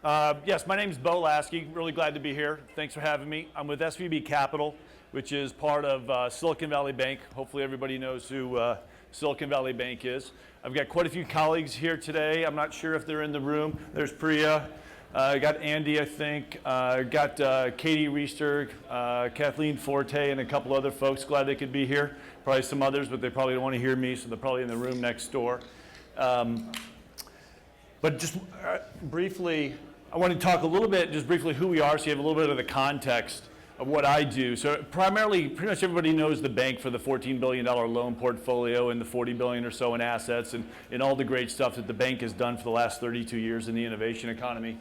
Yes, my name is Beau Laskey. Really glad to be here. Thanks for having me. I'm with SVB Capital, which is part of Silicon Valley Bank. Hopefully everybody knows who Silicon Valley Bank is. I've got quite a few colleagues here today. I'm not sure if they're in the room. There's Priya. Got Andy, I think. Got Katie Reister, Kathleen Forte, and a couple other folks. Glad they could be here. Probably some others, but they probably don't want to hear me, so they're probably in the room next door. But just briefly, I want to talk a little bit, just briefly, who we are, so you have a little bit of the context of what I do. So primarily, pretty much everybody knows the bank for the $14 billion loan portfolio and the $40 billion or so in assets and all the great stuff that the bank has done for the last 32 years in the innovation economy.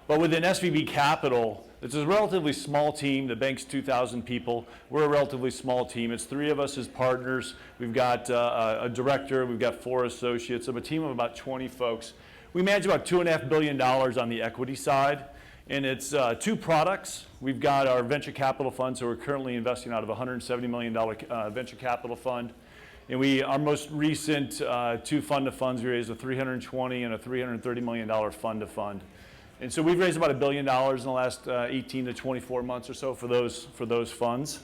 But within SVB Capital, it's a relatively small team. The bank's 2,000 people. We're a relatively small team. It's 3 of us as partners. We've got a director. We've got 4 associates. So a team of about 20 folks. We manage about $2.5 billion on the equity side, and it's 2 products. We've got our venture capital fund, so we're currently investing out of a $170 million venture capital fund. And our most recent 2 fund-to-funds, we raised a $320 and a $330 million fund-to-fund. And so we've raised about $1 billion in the last 18 to 24 months or so for those funds.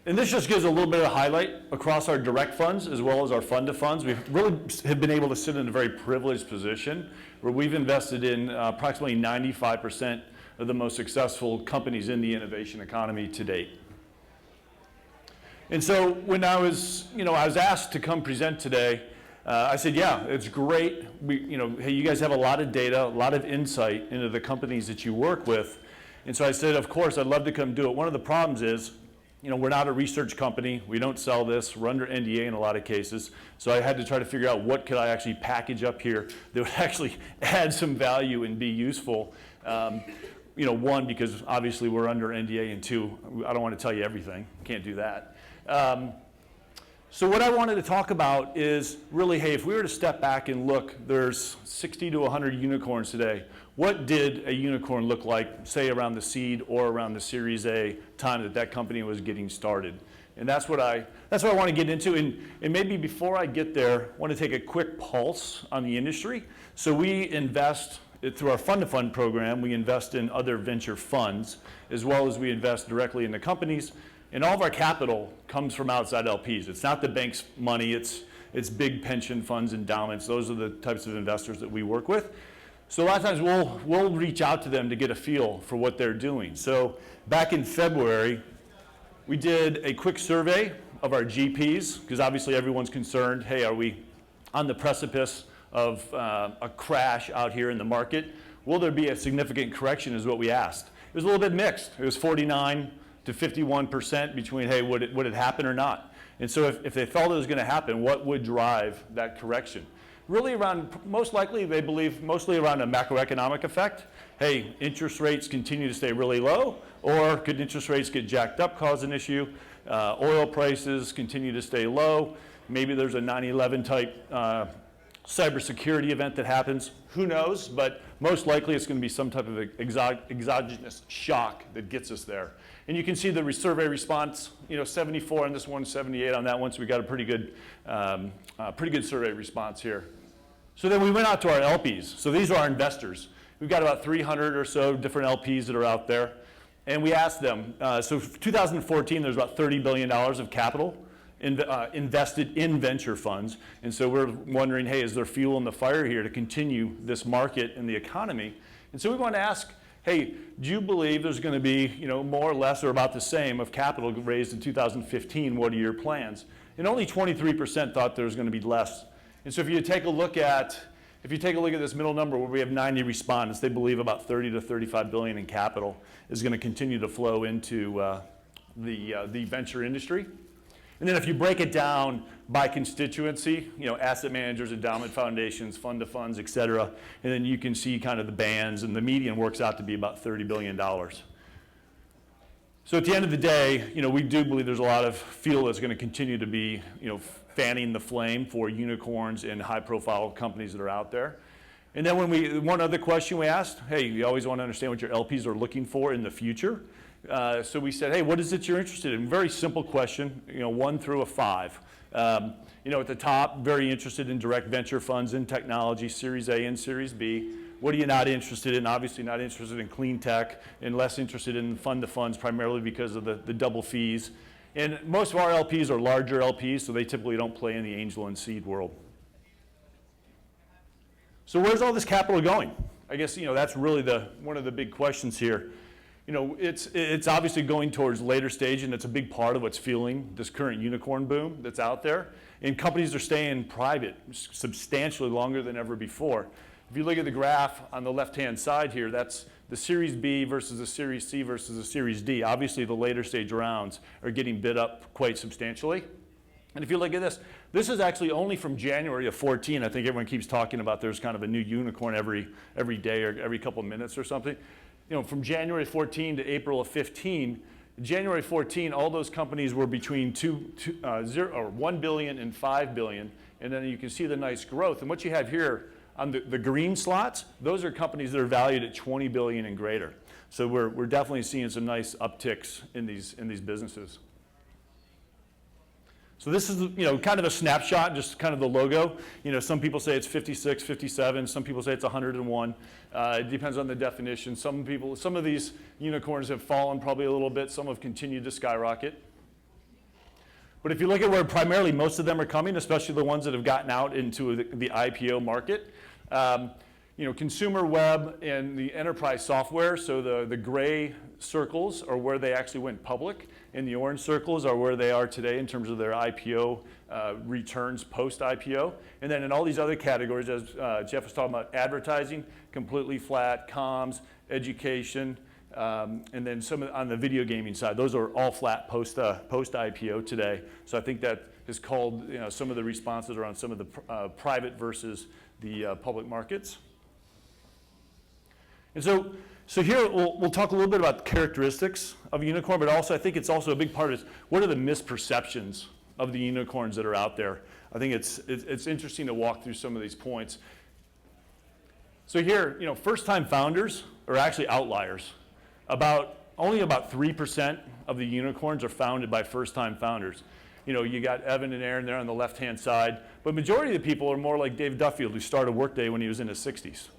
And this just gives a little bit of highlight across our direct funds as well as our fund-to-funds. We really have been able to sit in a very privileged position where we've invested in approximately 95% of the most successful companies in the innovation economy to date. And so when I was asked to come present today, I said, yeah, it's great. Hey, you guys have a lot of data, a lot of insight into the companies that you work with. And so I said, of course, I'd love to come do it. One of the problems is, we're not a research company. We don't sell this. We're under NDA in a lot of cases. So I had to try to figure out what could I actually package up here that would actually add some value and be useful. 1, because obviously we're under NDA, and 2, I don't want to tell you everything. Can't do that. So what I wanted to talk about is really, hey, if we were to step back and look, there's 60 to 100 unicorns today. What did a unicorn look like, say, around the seed or around the Series A time that company was getting started? And that's what I want to get into. And maybe before I get there, I want to take a quick pulse on the industry. So we invest through our fund-to-fund program. We invest in other venture funds, as well as we invest directly in the companies. And all of our capital comes from outside LPs. It's not the bank's money. It's big pension funds, endowments. Those are the types of investors that we work with. So a lot of times we'll reach out to them to get a feel for what they're doing. So back in February, we did a quick survey of our GPs, because obviously everyone's concerned, hey, are we on the precipice of a crash out here in the market? Will there be a significant correction is what we asked. It was a little bit mixed. It was 49 to 51% between, hey, would it happen or not? And so if they felt it was going to happen, what would drive that correction? Really around, most likely, they believe mostly around a macroeconomic effect. Hey, interest rates continue to stay really low, or could interest rates get jacked up, cause an issue? Oil prices continue to stay low. Maybe there's a 9/11 type cybersecurity event that happens. Who knows? But most likely it's going to be some type of exogenous shock that gets us there. And you can see the survey response, 74 on this one, 78 on that one. So we got a pretty good survey response here. So then we went out to our LPs. So these are our investors. We've got about 300 or so different LPs that are out there. And we asked them, so for 2014, there's about $30 billion of capital invested in venture funds. And so we're wondering, hey, is there fuel in the fire here to continue this market and the economy? And so we want to ask, hey, do you believe there's going to be, more or less or about the same of capital raised in 2015? What are your plans? And only 23% thought there was going to be less. And so if you take a look at this middle number where we have 90 respondents, they believe about 30 to 35 billion in capital is going to continue to flow into the venture industry. And then if you break it down by constituency, asset managers, endowment foundations, fund to funds, et cetera, and then you can see kind of the bands, and the median works out to be about $30 billion. So at the end of the day, we do believe there's a lot of fuel that's going to continue to be, fanning the flame for unicorns and high-profile companies that are out there. And then one other question we asked, hey, you always want to understand what your LPs are looking for in the future. So we said, hey, what is it you're interested in? Very simple question, 1 through a 5. At the top, very interested in direct venture funds in technology, Series A and Series B. What are you not interested in? Obviously not interested in clean tech and less interested in fund to funds primarily because of the double fees. And most of our LPs are larger LPs, so they typically don't play in the angel and seed world. So where's all this capital going? I guess that's really one of the big questions here. It's obviously going towards later stage, and it's a big part of what's fueling this current unicorn boom that's out there. And companies are staying private substantially longer than ever before. If you look at the graph on the left-hand side here, that's the Series B versus the Series C versus the Series D. Obviously, the later stage rounds are getting bid up quite substantially. And if you look at this is actually only from January of 14. I think everyone keeps talking about there's kind of a new unicorn every day or every couple of minutes or something. From January 14 to April of 15, January 14, all those companies were between 1 billion and 5 billion. And then you can see the nice growth. And what you have here on the green slots, those are companies that are valued at 20 billion and greater. So we're definitely seeing some nice upticks in these businesses. So this is kind of a snapshot, just kind of the logo. Some people say it's 56, 57. Some people say it's 101. It depends on the definition. Some of these unicorns have fallen probably a little bit. Some have continued to skyrocket. But if you look at where primarily most of them are coming, especially the ones that have gotten out into the IPO market, consumer web and the enterprise software, so the gray circles are where they actually went public, and the orange circles are where they are today in terms of their IPO returns post-IPO. And then in all these other categories, as Jeff was talking about, advertising, completely flat, comms, education, and then on the video gaming side, those are all flat post-IPO today. So I think that has called some of the responses around some of the private versus the public markets. And so here we'll talk a little bit about the characteristics of a unicorn, but also I think it's also a big part of what are the misperceptions of the unicorns that are out there. I think it's interesting to walk through some of these points. So here, first-time founders are actually outliers. Only about 3% of the unicorns are founded by first-time founders. You got Evan and Aaron there on the left-hand side, but majority of the people are more like Dave Duffield, who started Workday when he was in his 60s.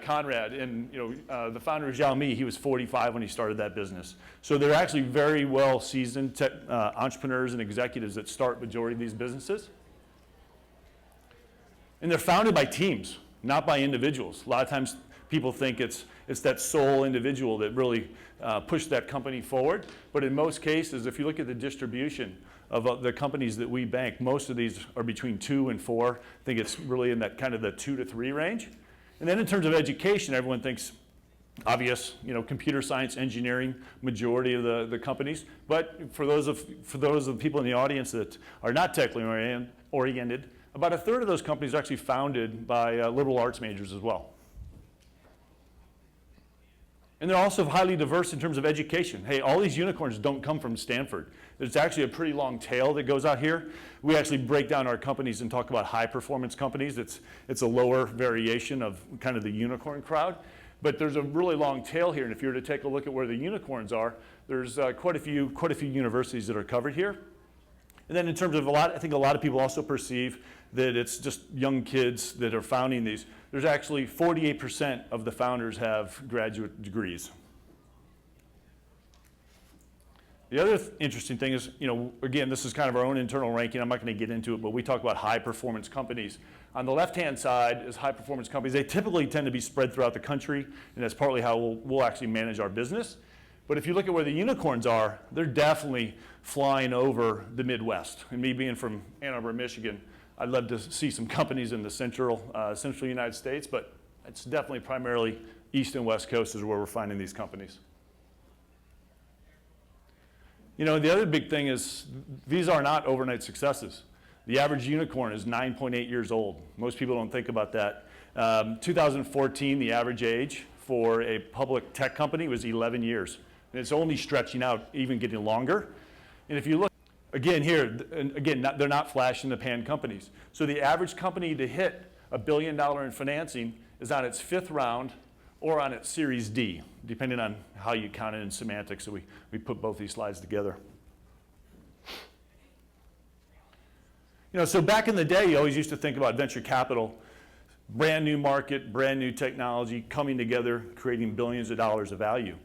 Conrad and the founder of Xiaomi, he was 45 when he started that business. So they're actually very well seasoned entrepreneurs and executives that start majority of these businesses. And they're founded by teams, not by individuals. A lot of times people think it's that sole individual that really pushed that company forward. But in most cases, if you look at the distribution of the companies that we bank, most of these are between 2 and 4. I think it's really in that kind of the 2 to 3 range. And then in terms of education, everyone thinks obvious, computer science, engineering, majority of the companies. But for those of the people in the audience that are not technically oriented, about a third of those companies are actually founded by liberal arts majors as well. And they're also highly diverse in terms of education. Hey, all these unicorns don't come from Stanford. There's actually a pretty long tail that goes out here. We actually break down our companies and talk about high performance companies. It's a lower variation of kind of the unicorn crowd. But there's a really long tail here, and if you were to take a look at where the unicorns are, there's quite a few universities that are covered here. And then in terms of I think a lot of people also perceive that it's just young kids that are founding these. There's actually 48% of the founders have graduate degrees. The other interesting thing is, again, this is kind of our own internal ranking. I'm not going to get into it, but we talk about high performance companies. On the left-hand side is high performance companies. They typically tend to be spread throughout the country, and that's partly how we'll actually manage our business. But if you look at where the unicorns are, they're definitely flying over the Midwest. And me being from Ann Arbor, Michigan, I'd love to see some companies in the central United States, but it's definitely primarily East and West Coast is where we're finding these companies. The other big thing is these are not overnight successes. The average unicorn is 9.8 years old. Most people don't think about that. 2014, the average age for a public tech company was 11 years. And it's only stretching out, even getting longer. And if you look, again here, they're not flash in the pan companies. So the average company to hit $1 billion in financing is on its 5th round or on its Series D, depending on how you count it in semantics. So we put both these slides together. So back in the day, you always used to think about venture capital, brand new market, brand new technology, coming together, creating billions of dollars of value.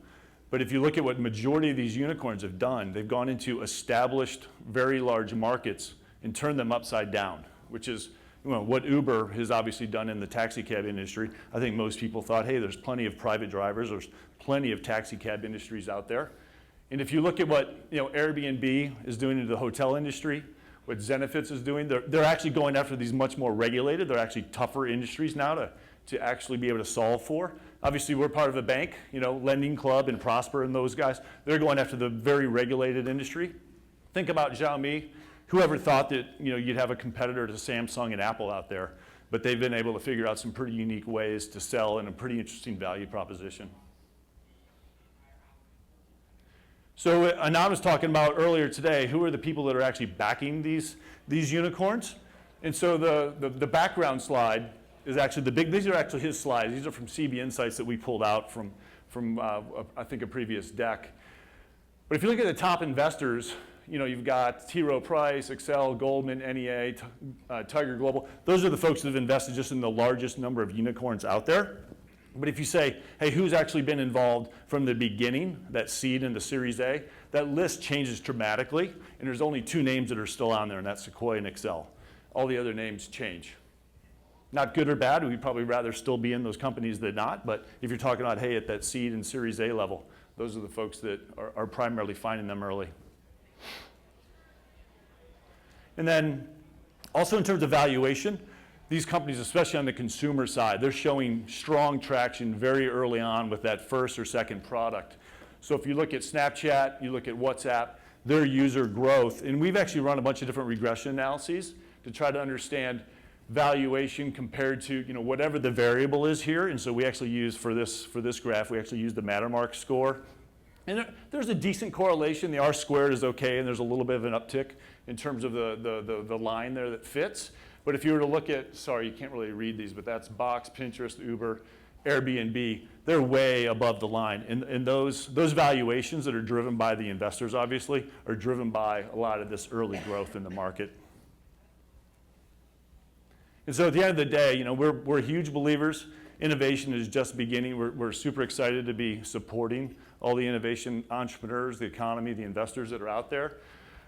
But if you look at what majority of these unicorns have done, they've gone into established, very large markets and turned them upside down, which is what Uber has obviously done in the taxi cab industry. I think most people thought, hey, there's plenty of private drivers, there's plenty of taxi cab industries out there. And if you look at what Airbnb is doing in the hotel industry, what Zenefits is doing, they're actually going after these much more regulated, they're actually tougher industries now to actually be able to solve for. Obviously, we're part of a bank, Lending Club and Prosper and those guys. They're going after the very regulated industry. Think about Xiaomi. Whoever thought that you'd have a competitor to Samsung and Apple out there, but they've been able to figure out some pretty unique ways to sell and a pretty interesting value proposition. So Anand was talking about earlier today, who are the people that are actually backing these unicorns? And so the background slide is actually these are actually his slides. These are from CB Insights that we pulled out from I think a previous deck. But if you look at the top investors, you've got T. Rowe Price, Excel, Goldman, NEA, Tiger Global. Those are the folks that have invested just in the largest number of unicorns out there. But if you say, hey, who's actually been involved from the beginning, that seed and the Series A, that list changes dramatically, and there's only 2 names that are still on there, and that's Sequoia and Excel. All the other names change. Not good or bad, we'd probably rather still be in those companies than not, but if you're talking about, hey, at that seed and Series A level, those are the folks that are primarily finding them early. And then also in terms of valuation, these companies, especially on the consumer side, they're showing strong traction very early on with that first or second product. So if you look at Snapchat, you look at WhatsApp, their user growth, and we've actually run a bunch of different regression analyses to try to understand valuation compared to whatever the variable is here. And so we actually use for this graph, we actually use the Mattermark score. And there's a decent correlation. The R squared is okay, and there's a little bit of an uptick in terms of the line there that fits. But if you were to look at, sorry, you can't really read these, but that's Box, Pinterest, Uber, Airbnb, they're way above the line. And those valuations that are driven by the investors, obviously, are driven by a lot of this early growth in the market. And so at the end of the day, we're huge believers. Innovation is just beginning. We're super excited to be supporting all the innovation entrepreneurs, the economy, the investors that are out there.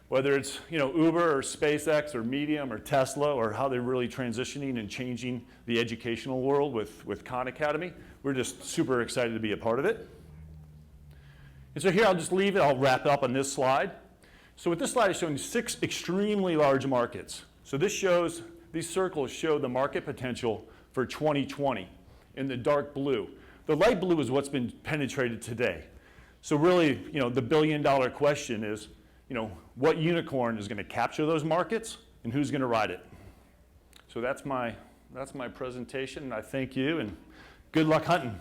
Whether it's Uber or SpaceX or Medium or Tesla or how they're really transitioning and changing the educational world with Khan Academy, we're just super excited to be a part of it. And so here I'll just leave it. I'll wrap up on this slide. So with this slide is showing 6 extremely large markets. So these circles show the market potential for 2020 in the dark blue. The light blue is what's been penetrated today. So really, the billion-dollar question is, what unicorn is going to capture those markets and who's going to ride it? So that's my presentation, and I thank you, and good luck hunting.